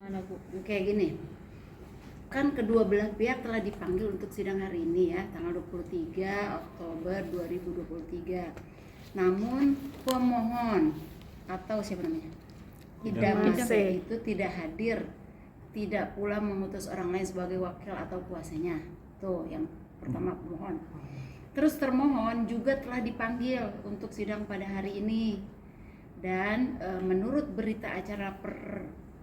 Gimana Bu? Kayak gini, kan kedua belah pihak telah dipanggil untuk sidang hari ini ya, tanggal 23 Oktober 2023. Namun pemohon atau siapa namanya? Idam C itu tidak hadir, tidak pula memutus orang lain sebagai wakil atau kuasanya. Tuh yang pertama pemohon. Terus termohon juga telah dipanggil untuk sidang pada hari ini. Dan menurut berita acara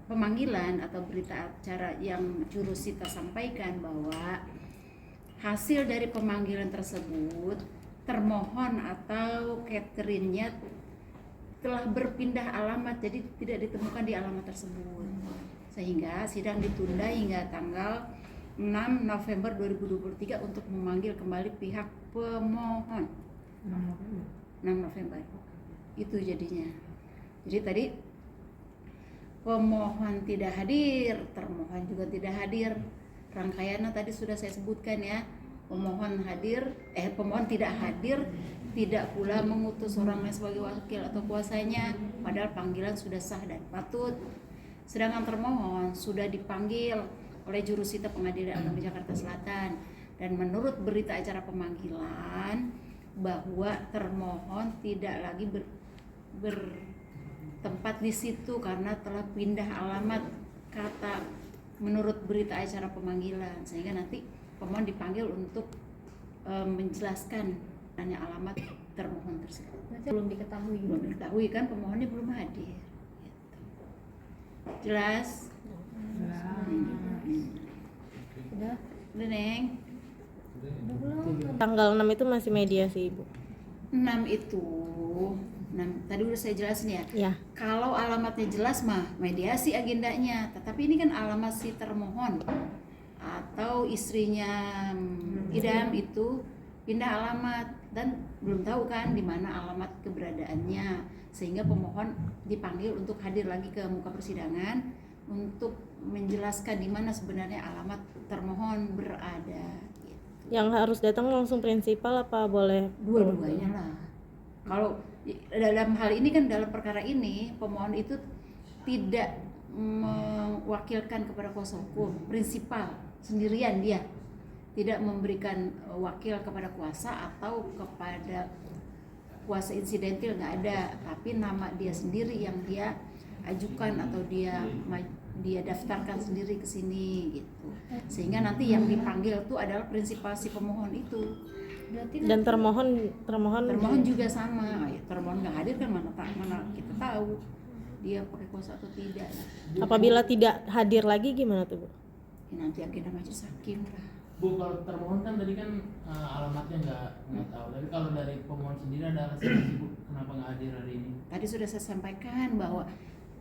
pemanggilan atau berita acara yang jurusita sampaikan bahwa hasil dari pemanggilan tersebut termohon atau Catherine-nya telah berpindah alamat, jadi tidak ditemukan di alamat tersebut, sehingga sidang ditunda hingga tanggal 6 November 2023 untuk memanggil kembali pihak pemohon. 6 November itu jadinya. Jadi tadi pemohon tidak hadir, termohon juga tidak hadir. Rangkaiannya tadi sudah saya sebutkan ya. Pemohon tidak hadir, tidak pula mengutus orang lain sebagai wakil atau kuasanya, padahal panggilan sudah sah dan patut. Sedangkan termohon sudah dipanggil oleh jurusita Pengadilan Agama Jakarta Selatan, dan menurut berita acara pemanggilan bahwa termohon tidak lagi bertempat di situ karena telah pindah alamat, kata menurut berita acara pemanggilan, sehingga nanti pemohon dipanggil untuk menjelaskan hanya alamat termohon tersebut. Belum diketahui Kan pemohonnya belum hadir. Gitu. Jelas? Udah Neng? belum? Tanggal 6 itu masih mediasi, Ibu. 6 itu tadi udah saya jelasin ya. Ya. Kalau alamatnya jelas mah mediasi agendanya, tetapi ini kan alamat si termohon atau istrinya Idam itu pindah alamat dan belum tahu kan di mana alamat keberadaannya, sehingga pemohon dipanggil untuk hadir lagi ke muka persidangan untuk menjelaskan di mana sebenarnya alamat termohon berada. Gitu. Yang harus datang langsung prinsipal apa boleh? Dua-duanya lah. Kalau dalam hal ini kan, dalam perkara ini pemohon itu tidak mewakilkan kepada kuasa hukum, prinsipal sendirian dia, tidak memberikan wakil kepada kuasa atau kepada kuasa insidentil, nggak ada, tapi nama dia sendiri yang dia ajukan atau dia daftarkan sendiri ke sini gitu, sehingga nanti yang dipanggil tuh adalah prinsipal si pemohon itu. Dan termohon Juga sama. Termohon nggak hadir kan mana kita tahu dia pakai kuasa atau tidak. apabila tidak hadir lagi gimana tuh, Bu? Ya, nanti agenda majelis hakim lah. Bu, kalau termohon kan tadi kan alamatnya nggak tahu. Tapi kalau dari pemohon sendiri ada alasan sih, Bu, kenapa nggak hadir hari ini? Tadi sudah saya sampaikan bahwa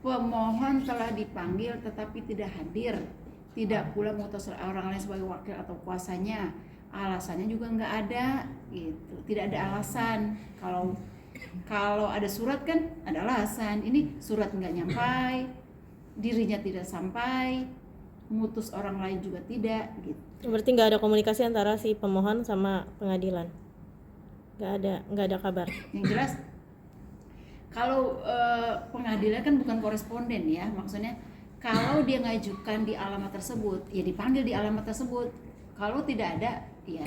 pemohon telah dipanggil tetapi tidak hadir, tidak pula mengutus orang lain sebagai wakil atau kuasanya. Alasannya juga nggak ada, gitu. Tidak ada alasan. Kalau ada surat kan ada alasan. Ini surat nggak nyampai, dirinya tidak sampai, mengutus orang lain juga tidak, gitu. Berarti nggak ada komunikasi antara si pemohon sama pengadilan? Nggak ada kabar? Yang jelas kalau pengadilan kan bukan koresponden ya, maksudnya kalau dia ngajukan di alamat tersebut ya dipanggil di alamat tersebut. Kalau tidak ada ya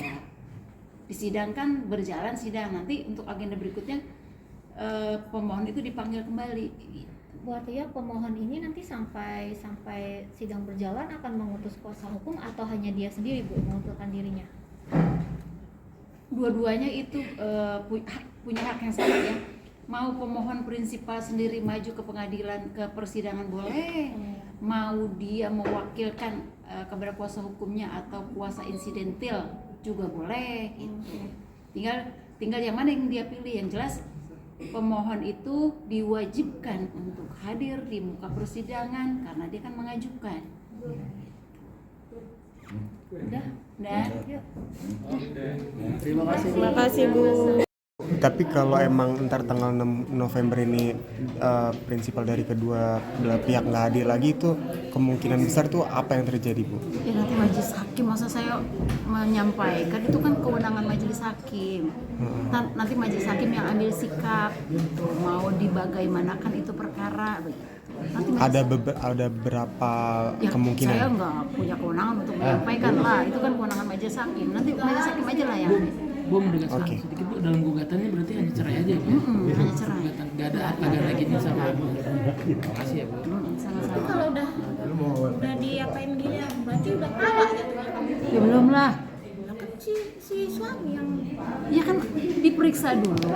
disidangkan, berjalan sidang, nanti untuk agenda berikutnya pemohon itu dipanggil kembali. Artinya pemohon ini nanti sampai sidang berjalan akan mengutus kuasa hukum atau hanya dia sendiri, Bu, mengundurkan dirinya? Dua-duanya itu punya hak yang sama ya. Mau pemohon prinsipal sendiri maju ke pengadilan, ke persidangan boleh, mau dia mewakilkan kepada kuasa hukumnya atau kuasa insidentil juga boleh gitu. Tinggal yang mana yang dia pilih. Yang jelas pemohon itu diwajibkan untuk hadir di muka persidangan karena dia kan mengajukan. Udah? Yuk. Terima kasih, Bu. Tapi kalau emang ntar tanggal 6 November ini prinsipal dari kedua belah pihak nggak hadir lagi, itu kemungkinan besar tuh apa yang terjadi, Bu? Ya nanti majelis hakim, masa saya menyampaikan, itu kan kewenangan majelis hakim. Nanti majelis hakim yang ambil sikap gitu, mau dibagaimanakan itu perkara begitu. Ada berapa Ya, kemungkinan? saya nggak punya kewenangan untuk menyampaikan lah, itu kan kewenangan majelis hakim. Nanti majelis hakim aja lah yang Bu mendekat Oke. sedikit Bu, dalam gugatannya berarti hanya cerai aja Bu. hanya cerai. Gugatan nggak ada harta ganda gini sama Bu. Makasih ya Bu. Sama-sama. Kalau udah diapain gini berarti udah kalah jatuhnya kamu. Ya belum lah. Lah kan si suami yang Ya kan diperiksa dulu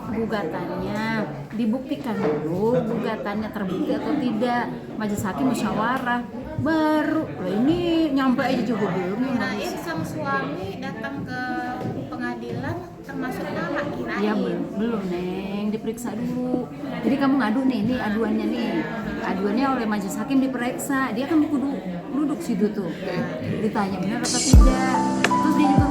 gugatannya, dibuktikan dulu gugatannya terbukti atau tidak. Majelis hakim musyawarah baru. Lah ini nyampe aja juga belum ya. kirain sang suami datang ke pengadilan termasuk nama kirain. Ya belum Neng, diperiksa dulu. Jadi kamu ngadu nih, ini aduannya nih. Aduannya oleh majelis hakim diperiksa. Dia kan kudu duduk situ tuh. Ditanya benar atau tidak. Terus dia juga